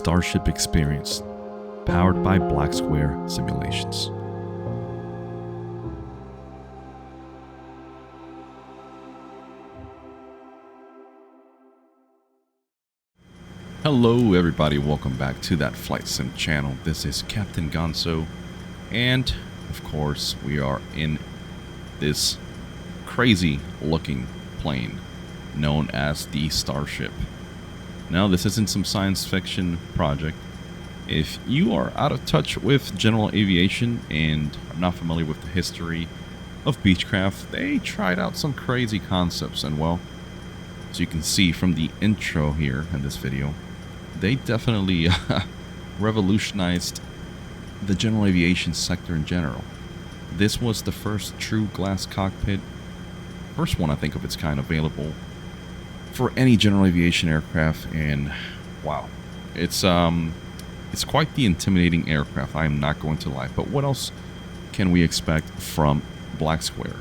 Starship experience, powered by Black Square Simulations. Hello everybody, welcome back to that Flight Sim channel. This is Captain Gonzo, and of course we are in this crazy looking plane known as the Starship. Now, this isn't some science fiction project. If you are out of touch with general aviation and are not familiar with the history of beechcraft, they tried out some crazy concepts, and well, as you can see from the intro here in this video, they definitely revolutionized the general aviation sector in general. This was the first true glass cockpit, first one I think of its kind available for any general aviation aircraft, and wow, it's quite the intimidating aircraft, I am not going to lie. But what else can we expect from Black Square?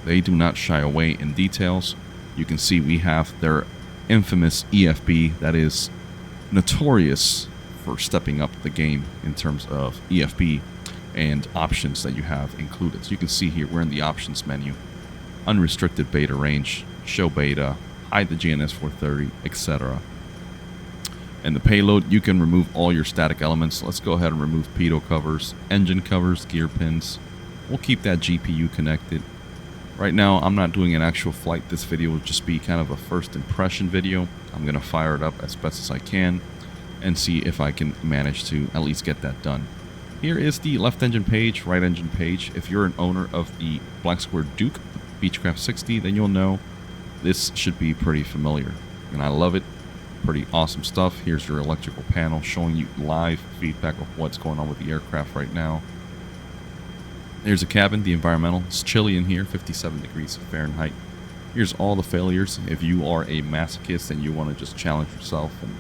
They do not shy away in details. You can see we have their infamous EFB that is notorious for stepping up the game in terms of EFB and options that you have included. So you can see here we're in the options menu: unrestricted beta range, show beta, hide the GNS 430, etc. And the payload, you can remove all your static elements. Let's go ahead and remove pitot covers, engine covers, gear pins. We'll keep that GPU connected. Right now, I'm not doing an actual flight. This video will just be kind of a first impression video. I'm going to fire it up as best as I can and see if I can manage to at least get that done. Here is the left engine page, right engine page. If you're an owner of the Black Square Duke, the Beechcraft 60, then you'll know this should be pretty familiar. And I love it. Pretty awesome stuff. Here's your electrical panel showing you live feedback of what's going on with the aircraft right now. There's a cabin, the environmental. It's chilly in here, 57 degrees Fahrenheit. Here's all the failures. If you are a masochist and you want to just challenge yourself and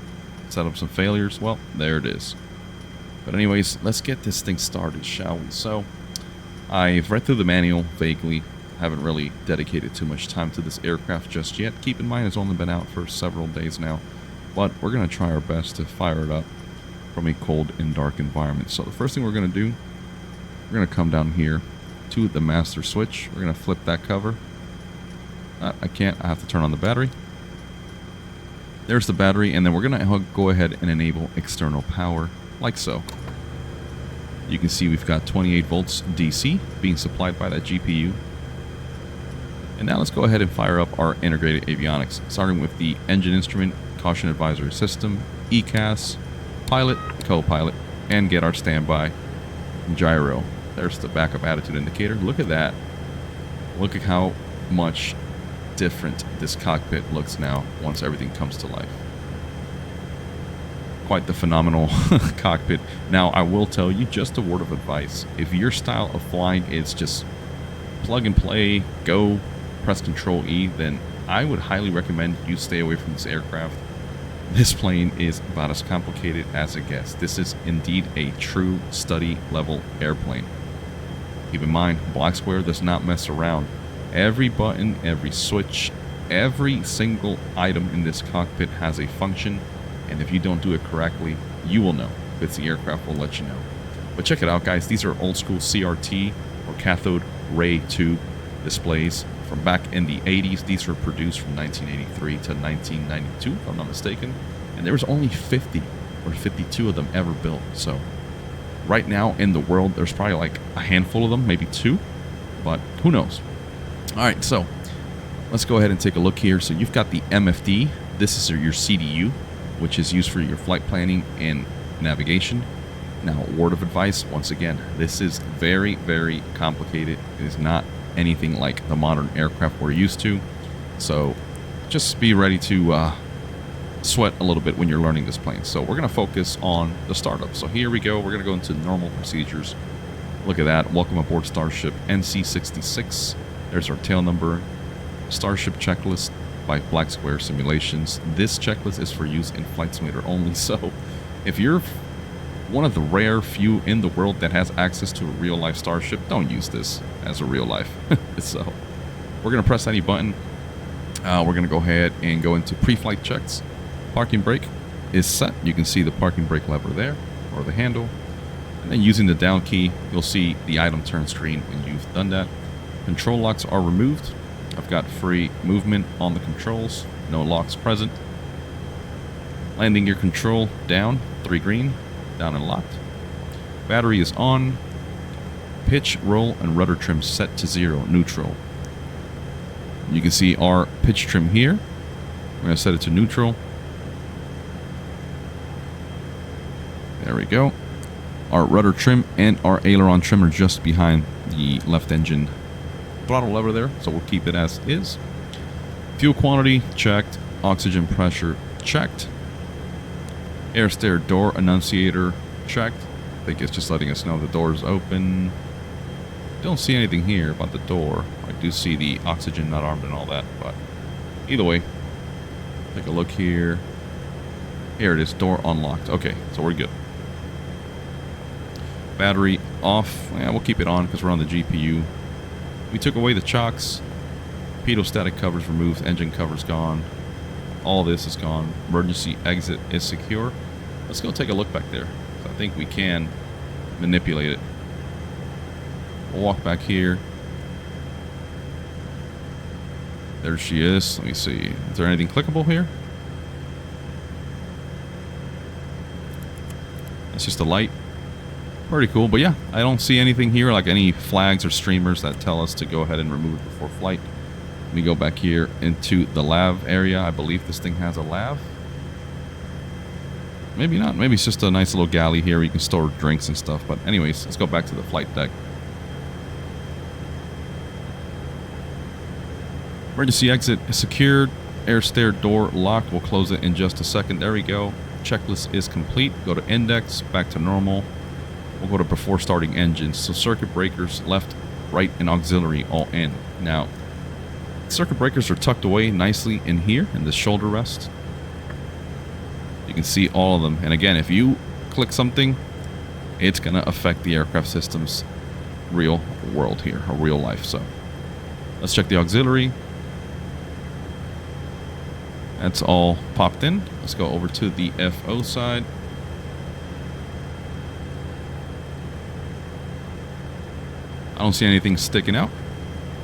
set up some failures, well, there it is. But anyways, let's get this thing started, shall we? So, I've read through the manual vaguely. Haven't really dedicated too much time to this aircraft just yet. Keep in mind it's only been out for several days now, but we're going to try our best to fire it up from a cold and dark environment. So the first thing we're going to do, we're going to come down here to the master switch. We're going to flip that cover. I can't, I have to turn on the battery. There's the battery, and then we're going to go ahead and enable external power like so. You can see we've got 28 volts DC being supplied by that GPU. And now let's go ahead and fire up our integrated avionics, starting with the engine instrument, caution advisory system, ECAS, pilot, co-pilot, and get our standby gyro. There's the backup attitude indicator. Look at that. Look at how much different this cockpit looks now once everything comes to life. Quite the phenomenal cockpit. Now, I will tell you just a word of advice. If your style of flying is just plug and play, go, press Control E, then I would highly recommend you stay away from this aircraft. This plane is about as complicated as it gets. This is indeed a true study level airplane. Keep in mind, Black Square does not mess around. Every button, every switch, every single item in this cockpit has a function, and if you don't do it correctly, you will know. If it's the aircraft, will let you know. But check it out, guys. These are old school CRT or cathode ray tube displays from back in the 80s. These were produced from 1983 to 1992, if I'm not mistaken. And there was only 50 or 52 of them ever built. So right now in the world, there's probably like a handful of them, maybe two, but who knows? All right, so let's go ahead and take a look here. So you've got the MFD. This is your CDU, which is used for your flight planning and navigation. Now, word of advice, once again, this is very, very complicated. It is not anything like the modern aircraft we're used to. So just be ready to sweat a little bit when you're learning this plane. So we're going to focus on the startup. So here we go. We're going to go into normal procedures. Look at that. Welcome aboard Starship NC66. There's our tail number. Starship checklist by Black Square Simulations. This checklist is for use in Flight Simulator only. So if you're one of the rare few in the world that has access to a real-life Starship, don't use this as a real life. So we're going to press any button. We're going to go ahead and go into pre-flight checks, parking brake, is set. You can see the parking brake lever there, or the handle. And then using the down key, you'll see the item turn screen when you've done that. Control locks are removed. I've got free movement on the controls, no locks present. Landing gear control down, 3 green, down and locked. Battery is on. Pitch, roll, and rudder trim set to 0, neutral. You can see our pitch trim here. We're going to set it to neutral. There we go. Our rudder trim and our aileron trim are just behind the left engine throttle lever there, so we'll keep it as is. Fuel quantity checked. Oxygen pressure checked. Air stair door annunciator checked. I think it's just letting us know the door is open. Don't see anything here about the door. I do see the oxygen not armed and all that, but either way, take a look here. Here it is, door unlocked. Okay, so we're good. Battery off. Yeah, we'll keep it on because we're on the GPU. We took away the chocks. Pedostatic covers removed. Engine covers gone. All this is gone. Emergency exit is secure. Let's go take a look back there. I think we can manipulate it. We'll walk back here. There she is. Let me see. Is there anything clickable here? It's just a light. Pretty cool. But yeah, I don't see anything here, like any flags or streamers that tell us to go ahead and remove it before flight. Let me go back here into the lav area. I believe this thing has a lav. Maybe not. Maybe it's just a nice little galley here where you can store drinks and stuff. But anyways, let's go back to the flight deck. Emergency exit is secured. Air stair door locked. We'll close it in just a second. There we go. Checklist is complete. Go to index, back to normal. We'll go to before starting engines. So circuit breakers left, right, and auxiliary all in. Now, circuit breakers are tucked away nicely in here in the shoulder rest. You can see all of them. And again, if you click something, it's going to affect the aircraft system's real world here, or real life. So let's check the auxiliary. That's all popped in. Let's go over to the FO side. I don't see anything sticking out.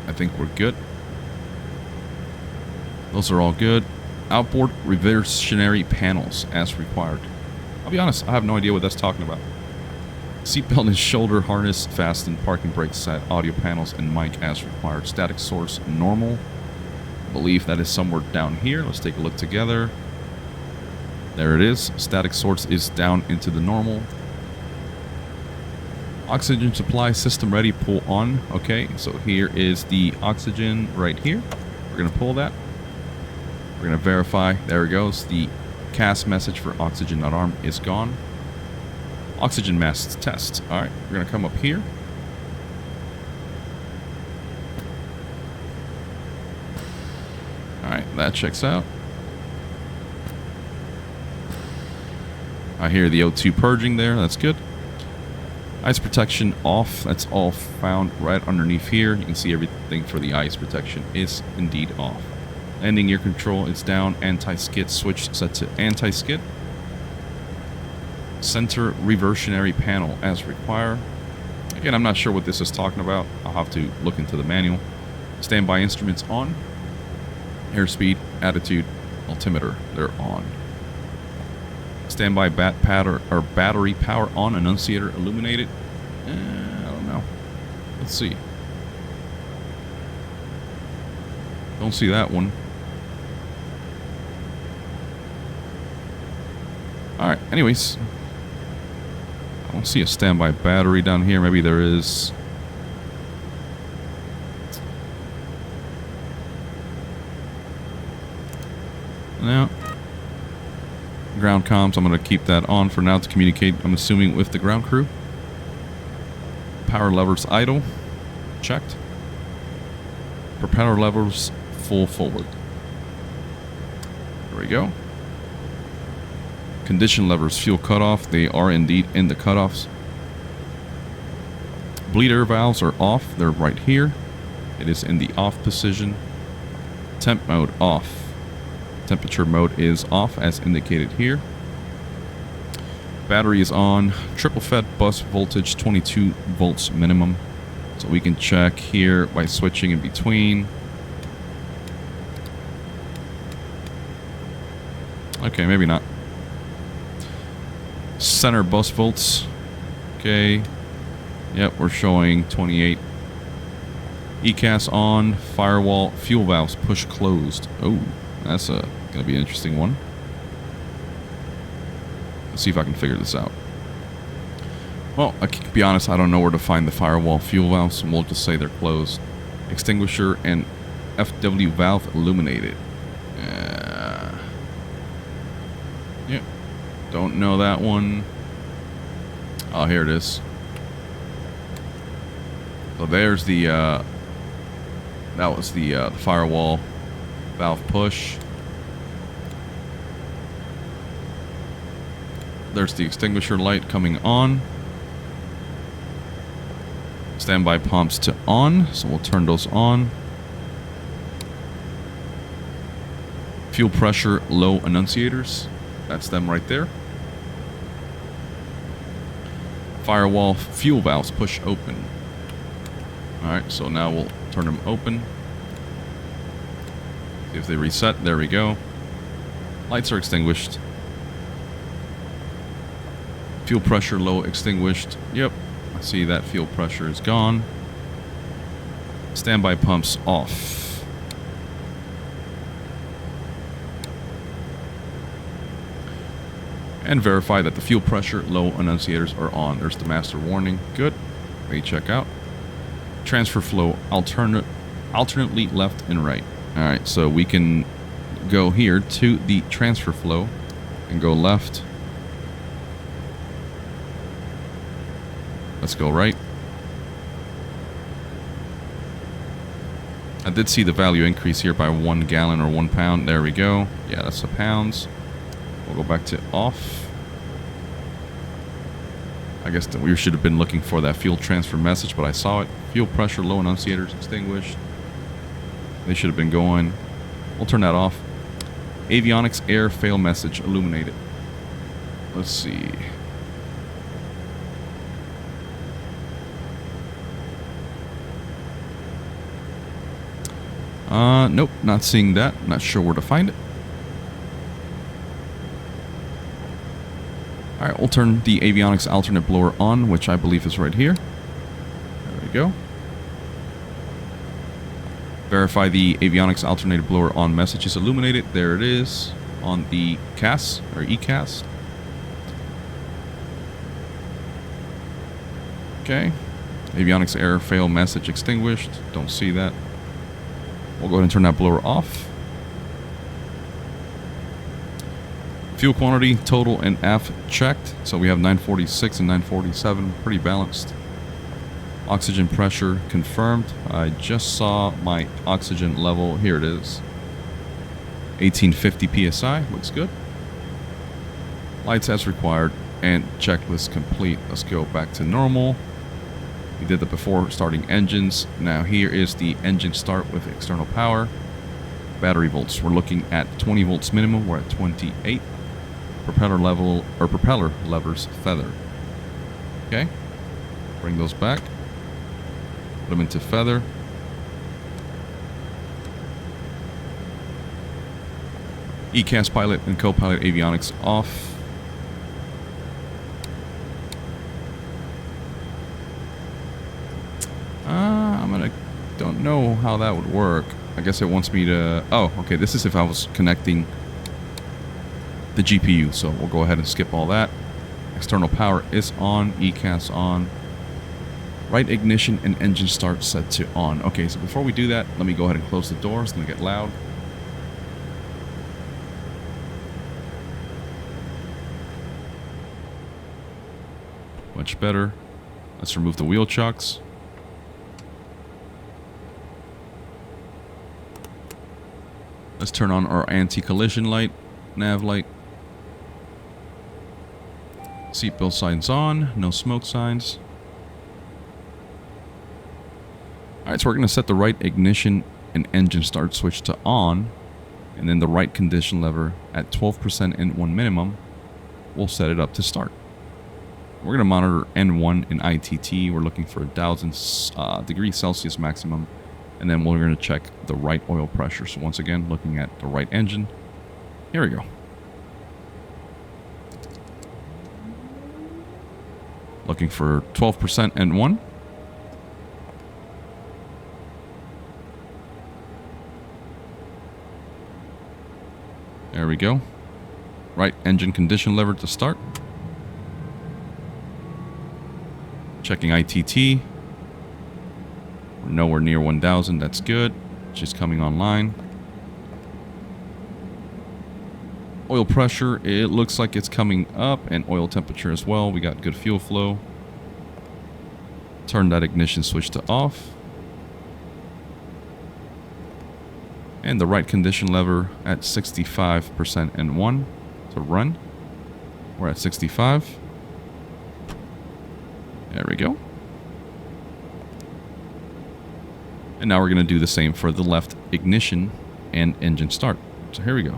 I think we're good. Those are all good. Outboard reversionary panels as required. I'll be honest, I have no idea what that's talking about. Seatbelt and shoulder harness fastened, parking brake set, audio panels, and mic as required. Static source normal. I believe that is somewhere down here. Let's take a look together. There it is. Static source is down into the normal. Oxygen supply system ready, pull on. Okay, so here is the oxygen right here. We're going to pull that. We're going to verify. There it goes. The CAS message for oxygen not armed is gone. Oxygen masks test. All right, we're going to come up here. All right, that checks out. I hear the O2 purging there. That's good. Ice protection off. That's all found right underneath here. You can see everything for the ice protection is indeed off. Landing gear control is down. Anti-skid switch set to anti-skid. Center reversionary panel as required. Again, I'm not sure what this is talking about. I'll have to look into the manual. Standby instruments on. Airspeed, attitude, altimeter, they're on. Standby battery power on, annunciator illuminated. I don't know. Let's see. Don't see that one. Alright, anyways. I don't see a standby battery down here. Maybe there is. No. Ground comms, I'm going to keep that on for now to communicate, I'm assuming, with the ground crew. Power levers idle. Checked. Propeller levers full forward. There we go. Condition levers fuel cutoff. They are indeed in the cutoffs. Bleed air valves are off. They're right here. It is in the off position. Temp mode off. Temperature mode is off as indicated here. Battery is on. Triple fed bus voltage 22 volts minimum. So we can check here by switching in between. Okay, maybe not. Center bus volts. Okay. Yep, we're showing 28. ECAS on. Firewall. Fuel valves push closed. Oh, that's gonna be an interesting one. Let's see if I can figure this out. Well, I can be honest, I don't know where to find the firewall fuel valves, and we'll just say they're closed. Extinguisher and FW valve illuminated. Yep. Don't know that one. Oh, here it is. So there's the, that was the firewall valve push. There's the extinguisher light coming on. Standby pumps to on, so we'll turn those on. Fuel pressure low annunciators. That's them right there. Firewall fuel valves push open. Alright, so now we'll turn them open. See if they reset. There we go. Lights are extinguished. Fuel pressure low extinguished. Yep, I see that fuel pressure is gone. Standby pumps off. And verify that the fuel pressure low annunciators are on. There's the master warning. Good. Let me check out. Transfer flow alternately left and right. Alright, so we can go here to the transfer flow and go left. Let's go right. I did see the value increase here by 1 gallon or 1 pound. There we go. Yeah, that's the pounds. We'll go back to off. I guess that we should have been looking for that fuel transfer message, but I saw it. Fuel pressure low annunciators extinguished. They should have been going. We'll turn that off. Avionics air fail message illuminated. Let's see. Nope, not seeing that. Not sure where to find it. Alright, we'll turn the avionics alternate blower on, which I believe is right here. There we go. Verify the avionics alternator blower on message is illuminated. There it is on the CAS or ECAS. Okay. Avionics error fail message extinguished. Don't see that. We'll go ahead and turn that blower off. Fuel quantity, total, and F checked. So we have 946 and 947. Pretty balanced. Oxygen pressure confirmed. I just saw my oxygen level. Here it is. 1850 psi. Looks good. Lights as required. And checklist complete. Let's go back to normal. We did that before starting engines. Now here is the engine start with external power. Battery volts. We're looking at 20 volts minimum. We're at 28. Propeller level or propeller levers feather. Okay. Bring those back. Put them into feather. ECAS pilot and co-pilot avionics off. Don't know how that would work. I guess it wants me to... Oh, okay. This is if I was connecting the GPU. So we'll go ahead and skip all that. External power is on. ECAS on. Right ignition and engine start set to on. Okay, so before we do that, let me go ahead and close the door. It's going to get loud. Much better. Let's remove the wheel chocks. Let's turn on our anti-collision light, nav light. Seatbelt signs on, no smoke signs. Alright, so we're going to set the right ignition and engine start switch to on. And then the right condition lever at 12% and 1 minimum. We'll set it up to start. We're going to monitor N1 in ITT. We're looking for 1,000 degrees Celsius maximum. And then we're going to check the right oil pressure. So once again, looking at the right engine. Here we go. Looking for 12% N1. There we go. Right engine condition lever to start. Checking ITT. We're nowhere near 1,000. That's good. Just coming online. Oil pressure, it looks like it's coming up, and oil temperature as well. We got good fuel flow. Turn that ignition switch to off. And the right condition lever at 65% N1 to run. We're at 65. There we go. And now we're going to do the same for the left ignition and engine start. So here we go.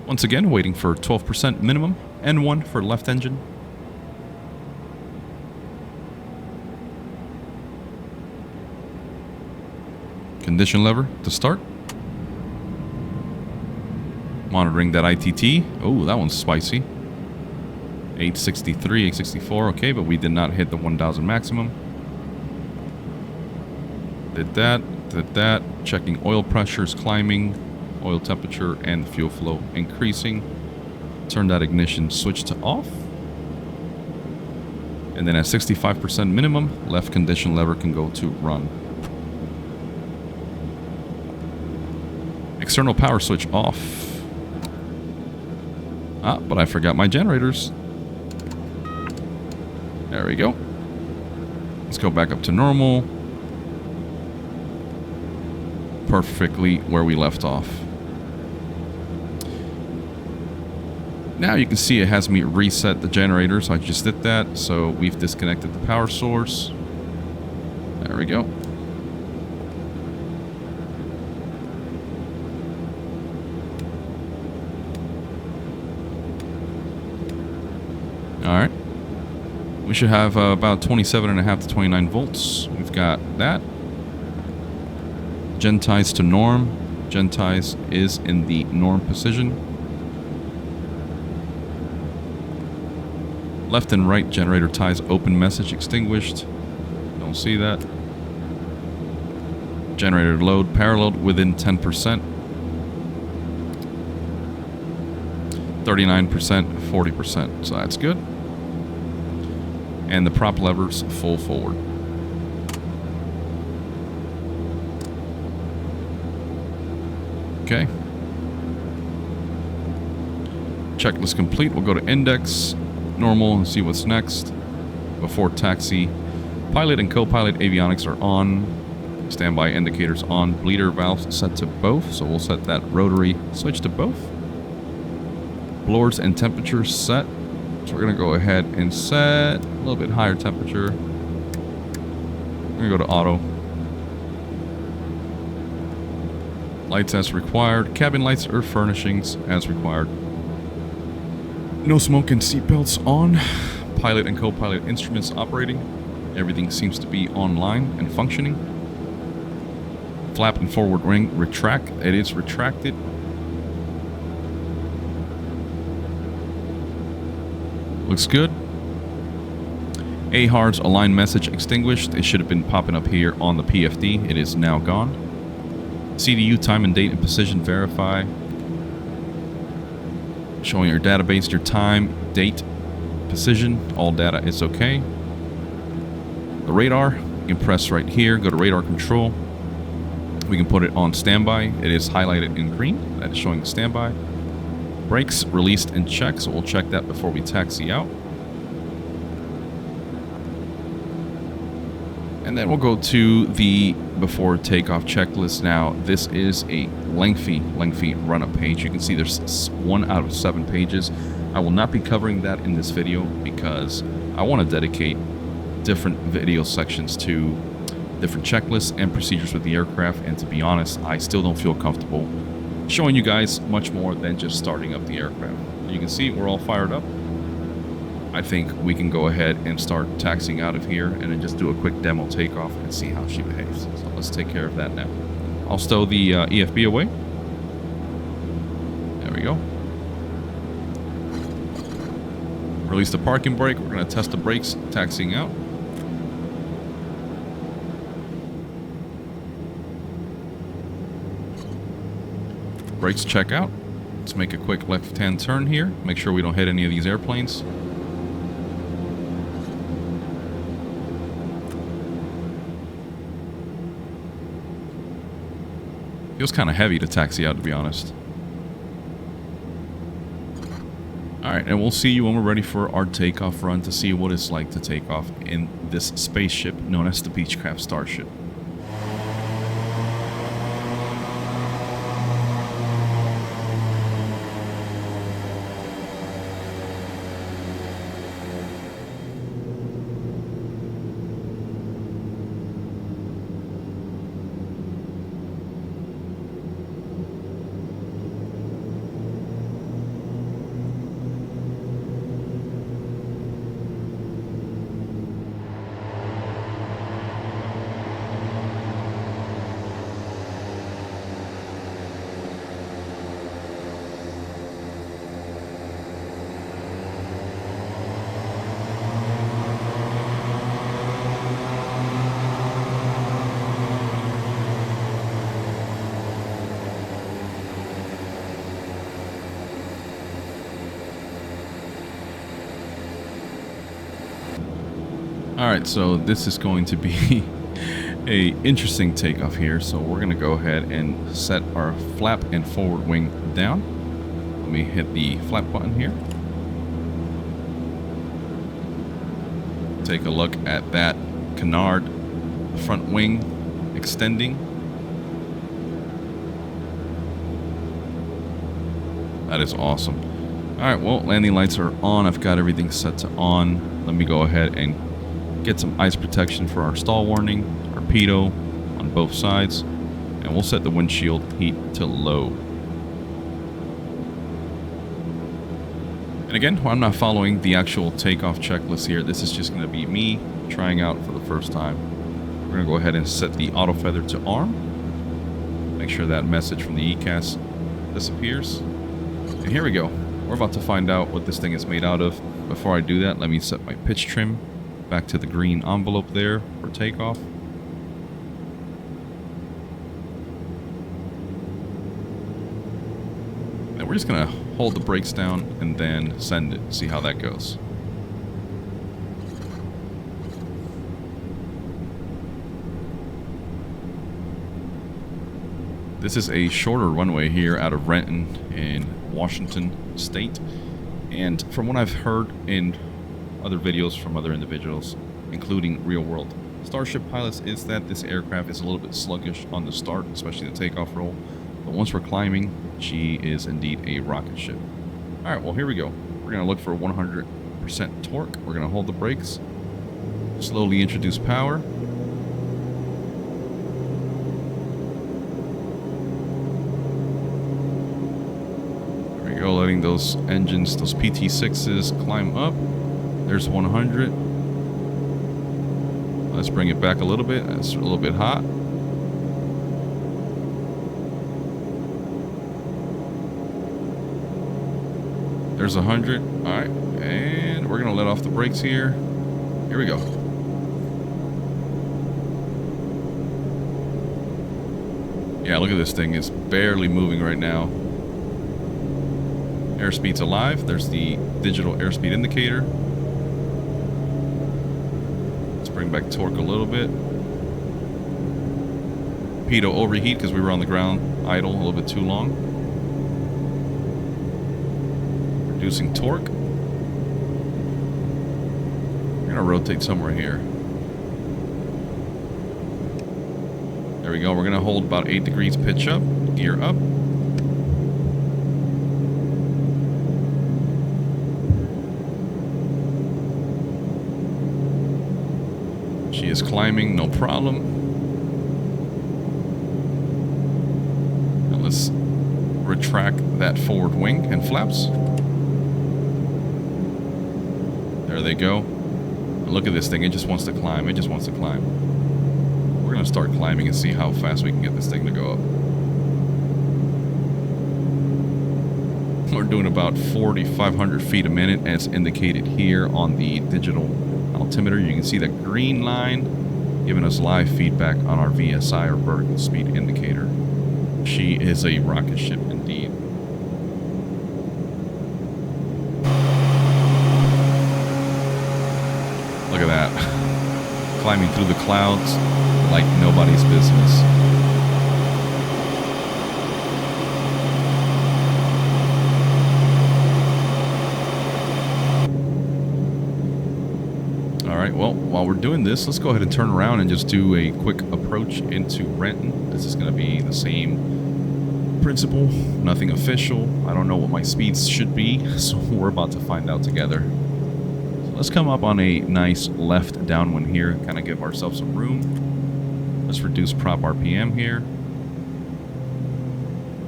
Once again, waiting for 12% minimum. N1 for left engine. Condition lever to start. Monitoring that ITT. Oh, that one's spicy. 863, 864. Okay, but we did not hit the 1,000 maximum. Did that. Checking oil pressure is climbing. Oil temperature and the fuel flow increasing. Turn that ignition switch to off. And then at 65% minimum, left condition lever can go to run. External power switch off. Ah, but I forgot my generators. There we go. Let's go back up to normal. Perfectly where we left off. Now you can see it has me reset the generator, so I just did that. So we've disconnected the power source. There we go. Alright. We should have about 27.5 to 29 volts. We've got that. Gen ties to norm. Gen ties is in the norm position. Left and right generator ties open message extinguished. Don't see that. Generator load paralleled within 10%. 39%, 40%. So that's good. And the prop levers full forward. Okay. Checklist complete. We'll go to index, normal, and see what's next. Before taxi, pilot and co-pilot avionics are on. Standby indicators on. Bleeder valves set to both, so we'll set that rotary switch to both. Blowers and temperature set. So we're going to go ahead and set a little bit higher temperature. We're going to go to auto. Lights as required. Cabin lights or furnishings as required. No smoke and seatbelts on. Pilot and co-pilot instruments operating. Everything seems to be online and functioning. Flap and forward ring retract. It is retracted. Looks good. AHARS align message extinguished. It should have been popping up here on the PFD. It is now gone. CDU time and date and precision verify. Showing your database, your time, date, precision. All data is okay. The radar, you can press right here. Go to radar control. We can put it on standby. It is highlighted in green. That is showing standby. Brakes released and checked, so we'll check that before we taxi out. And then we'll go to the before takeoff checklist. Now, this is a lengthy run-up page. You can see there's 1 out of 7 pages. I will not be covering that in this video because I want to dedicate different video sections to different checklists and procedures with the aircraft. And to be honest, I still don't feel comfortable showing you guys much more than just starting up the aircraft. You can see we're all fired up. I think we can go ahead and start taxiing out of here and then just do a quick demo takeoff and see how she behaves. So let's take care of that now. I'll stow the EFB away. There we go. Release the parking brake. We're going to test the brakes, taxiing out. Brakes check out. Let's make a quick left-hand turn here. Make sure we don't hit any of these airplanes. Feels kind of heavy to taxi out, to be honest. Alright, and we'll see you when we're ready for our takeoff run to see what it's like to take off in this spaceship known as the Beechcraft Starship. Alright, so this is going to be a interesting takeoff here. So we're going to go ahead and set our flap and forward wing down. Let me hit the flap button here. Take a look at that canard front wing extending. That is awesome. Alright, well, landing lights are on. I've got everything set to on. Let me go ahead and get some ice protection for our stall warning, torpedo on both sides, and we'll set the windshield heat to low. And again, I'm not following the actual takeoff checklist here. This is just going to be me trying out for the first time. We're going to go ahead and set the auto feather to arm. Make sure that message from the ECAS disappears. And here we go. We're about to find out what this thing is made out of. Before I do that, let me set my pitch trim back to the green envelope there for takeoff. And we're just going to hold the brakes down and then send it, see how that goes. This is a shorter runway here out of Renton in Washington State. And from what I've heard in other videos from other individuals, including real-world Starship pilots, is that this aircraft is a little bit sluggish on the start, especially the takeoff roll. But once we're climbing, she is indeed a rocket ship. Alright, well, here we go. We're going to look for 100% torque. We're going to hold the brakes, slowly introduce power. There we go, letting those engines, those PT6s climb up. There's 100. Let's bring it back a little bit. That's a little bit hot. There's 100. All right. And we're going to let off the brakes here. Here we go. Yeah, look at this thing. It's barely moving right now. Airspeed's alive. There's the digital airspeed indicator. Bring back torque a little bit. Torpedo overheat because we were on the ground idle a little bit too long. Reducing torque. We're gonna rotate somewhere here. There we go. We're gonna hold about 8 degrees pitch up, gear up. She is climbing, no problem. Now let's retract that forward wing and flaps. There There they go. And look at this thing. It just wants to climb. It just wants to climb. We're going to start climbing and see how fast we can get this thing to go up. We're doing about 4,500 feet a minute as indicated here on the digital altimeter. You can see that green line giving us live feedback on our VSI, or vertical speed indicator. She is a rocket ship indeed. Look at that. Climbing through the clouds like nobody's business. Alright, well, while we're doing this, let's go ahead and turn around and just do a quick approach into Renton. This is going to be the same principle, nothing official. I don't know what my speeds should be, so we're about to find out together. So let's come up on a nice left downwind here, kind of give ourselves some room. Let's reduce prop RPM here.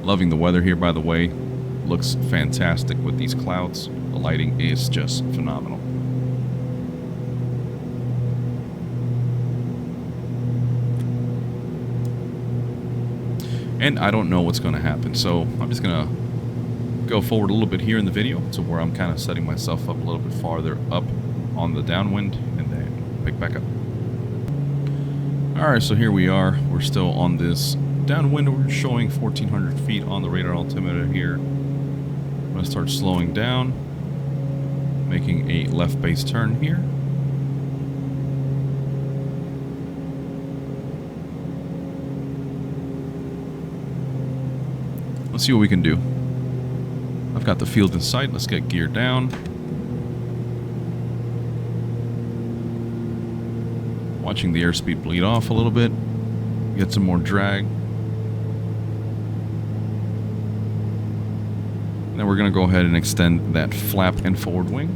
Loving the weather here, by the way. Looks fantastic with these clouds. The lighting is just phenomenal. And I don't know what's going to happen, so I'm just going to go forward a little bit here in the video to where I'm kind of setting myself up a little bit farther up on the downwind and then pick back up. Alright, so here we are. We're still on this downwind. We're showing 1,400 feet on the radar altimeter here. I'm going to start slowing down, making a left base turn here. Let's see what we can do. I've got the field in sight. Let's get gear down. Watching the airspeed bleed off a little bit. Get some more drag. And then we're going to go ahead and extend that flap and forward wing.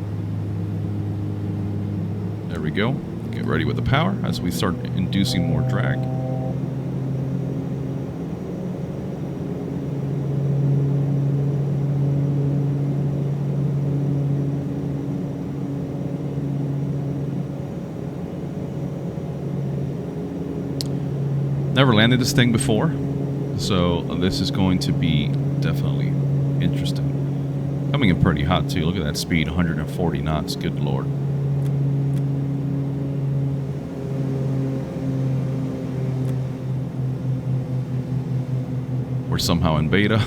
There we go. Get ready with the power as we start inducing more drag. Never landed this thing before, so this is going to be definitely interesting. Coming in pretty hot too. Look at that speed, 140 knots. Good lord. We're somehow in beta.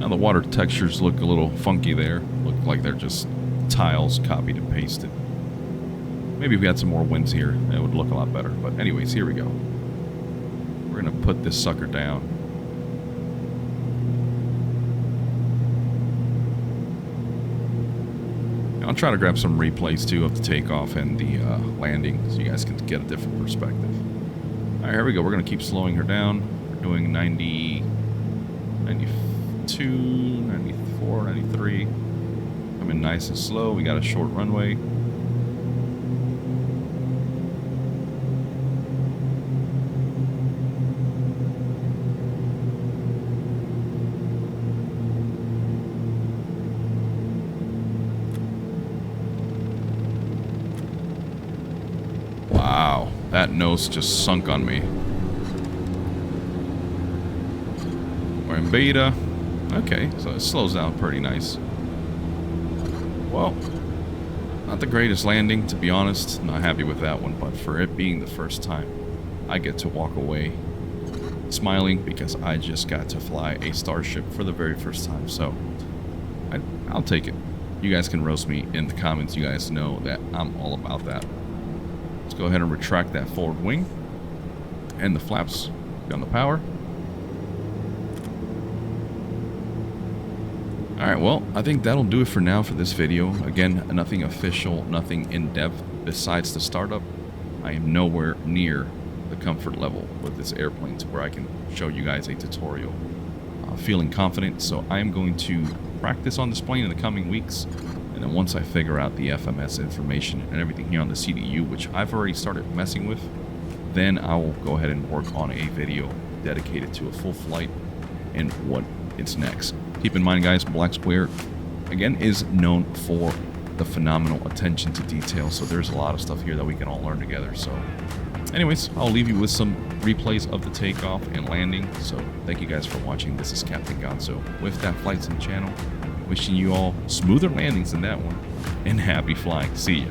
Now the water textures look a little funky there. Look like they're just tiles copied and pasted. Maybe if we had some more winds here, it would look a lot better. But anyways, here we go. We're going to put this sucker down. I'll try to grab some replays too of the takeoff and the landing so you guys can get a different perspective. Alright, here we go. We're going to keep slowing her down. We're doing 90, 92, 94, 93. Coming nice and slow. We got a short runway. Wow, that nose just sunk on me. We're in beta. Okay, so it slows down pretty nice. Well, not the greatest landing, to be honest. Not happy with that one, but for it being the first time, I get to walk away smiling because I just got to fly a Starship for the very first time. So, I'll take it. You guys can roast me in the comments. You guys know that I'm all about that. Let's go ahead and retract that forward wing and the flaps on the power. Alright, well, I think that'll do it for now for this video. Again, nothing official, nothing in-depth besides the startup. I am nowhere near the comfort level with this airplane to where I can show you guys a tutorial. Feeling confident, so I'm going to practice on this plane in the coming weeks. And then once I figure out the FMS information and everything here on the CDU, which I've already started messing with, then I will go ahead and work on a video dedicated to a full flight and what it's next. Keep in mind, guys, Black Square, again, is known for the phenomenal attention to detail, so there's a lot of stuff here that we can all learn together. So anyways, I'll leave you with some replays of the takeoff and landing. So thank you guys for watching. This is Captain Gonzo with that Flight Sim channel, wishing you all smoother landings in that one, and happy flying. See ya.